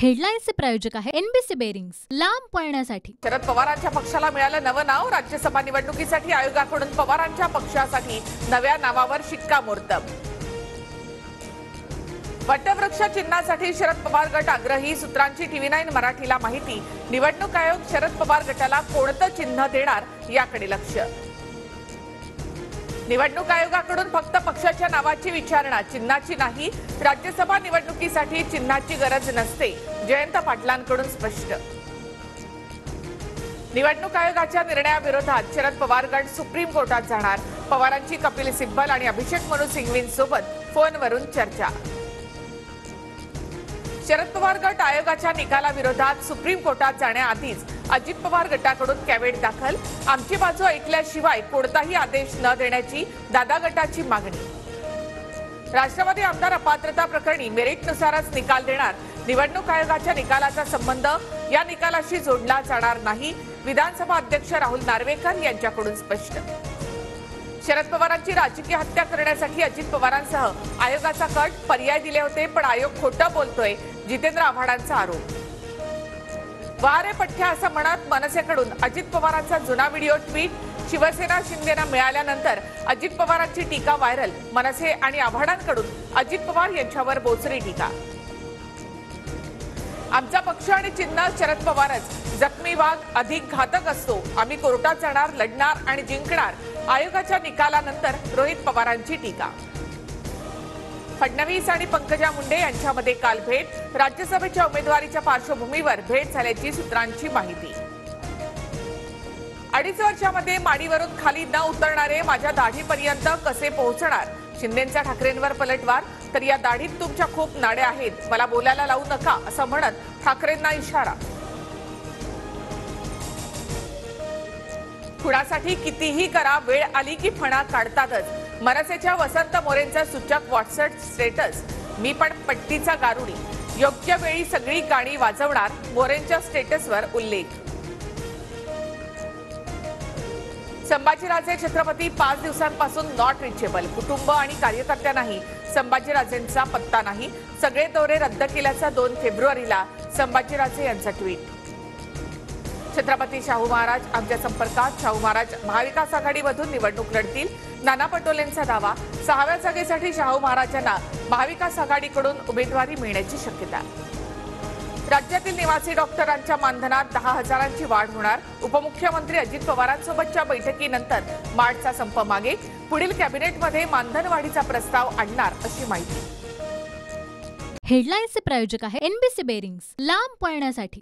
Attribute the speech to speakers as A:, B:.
A: हेडलाईन्सचे प्रायोजक आहे NBC bearings, लांब पळण्यासाठी।
B: शरद पवारांच्या पक्षाला मिळालं नवं नाव। राज्यसभा निवडणुकीसाठी आयोगाकडून पवारांच्या पक्षासाठी नव्या नावावर शिक्कामोर्तब। वटवृक्ष चिन्हासाठी शरद पवार गट आग्रही, सूत्रांची TV9 मराठीला माहिती। निवडणूक आयोग शरद पवार गटाला कोणतं चिन्ह देणार याकडे लक्ष। निवडणूक आयोगाकडून फक्त पक्षाच्या नावाची विचारणा, चिन्हाची नाही। राज्यसभा निवडणुकीसाठी चिन्हाची गरज नसते, जयंत पाटलांकडून स्पष्ट। निवडणूक आयोगाच्या निर्णयाविरोधात शरद पवार गट सुप्रीम कोर्टात जाणार। पवारांची कपिल सिब्बल आणि अभिषेक मनु सिंघवींसोबत फोनवरून चर्चा। शरद पवार गट आयोगाच्या निकालाविरोधात सुप्रीम कोर्टात जाण्याआधीच अजित पवार गटाकडून कॅवेट दाखल। आमची बाजू ऐकल्याशिवाय कोणताही आदेश न देण्याची दादा गटाची मागणी। राष्ट्रवादी आमदार अपात्रता प्रकरणी मेरिटनुसारच निकाल देणार। निवडणूक आयोगाच्या निकालाचा संबंध या निकालाशी जोडला जाणार नाही। विधानसभा अध्यक्ष राहुल नार्वेकर यांच्याकडून स्पष्ट। शरद पवारांची राजकीय हत्या करण्यासाठी अजित पवारांसह आयोगाचा कट, पर्याय दिले होते पण आयोग खोटं बोलतोय, जितेंद्र आव्हाडांचा आरोप। वारे पठ्ठ्या असं म्हणत मनसेकडून अजित पवारांचा जुना व्हिडिओ ट्विट। शिवसेना शिंदेना मिळाल्यानंतर अजित पवारांची टीका व्हायरल। मनसे आणि आव्हाडांकडून अजित पवार यांच्यावर बोचरी टीका। आमचा पक्ष आणि चिन्ह शरद पवारच, जखमी वाघ अधिक घातक असतो। आम्ही कोर्टात जाणार, लढणार आणि जिंकणार। आयोगाच्या निकालानंतर रोहित पवारांची टीका। फडणवीस आणि पंकजा मुंडे यांच्यामध्ये काल भेट। राज्यसभेच्या उमेदवारीच्या पार्श्वभूमीवर भेट झाल्याची सूत्रांची माहिती। 2.5 वर्षामध्ये माडीवरून खाली न उतरणारे माझ्या दाढीपर्यंत कसे पोहोचणार? शिंदेंचा ठाकरेंवर पलटवार। तर या दाढीत तुमच्या खूप नाड्या आहेत, मला बोलायला लावू नका असं म्हणत ठाकरेंना इशारा। खुणासाठी कितीही करा, वेळ आली की फणा काढतातच। मनसेच्या वसंत मोरेंचा सूचक व्हॉट्सअप स्टेटस। मी पण पट्टीचा गारुडी, योग्य वेळी सगळी गाणी वाजवणार। मोरेंच्या स्टेटसवर उल्लेख। संभाजीराजे छत्रपती 5 दिवसांपासून नॉट रिचेबल। कुटुंब आणि कार्यकर्त्यांनाही संभाजीराजेंचा पत्ता नाही। सगळे दौरे रद्द केल्याचा 2 फेब्रुवारीला संभाजीराजे यांचा ट्विट। छत्रपती शाहू महाराज आमच्या संपर्कात। शाहू महाराज महाविकास आघाडीमधून निवडणूक लढतील, नाना पटोलेंचा दावा। 6व्या जागेसाठी शाहू महाराजांना महाविकास आघाडीकडून उमेदवारी मिळण्याची शक्यता। राज्यातील निवासी डॉक्टरांच्या मानधनात 10,000ची वाढ होणार। उपमुख्यमंत्री अजित पवारांसोबतच्या बैठकीनंतर मार्चचा संप मागे। पुढील कॅबिनेटमध्ये मानधन वाढीचा प्रस्ताव आणणार अशी माहिती।
A: हेडलाईन्सचे प्रायोजक आहे एनबीसी बेरिंग्स, लांब पळण्यासाठी।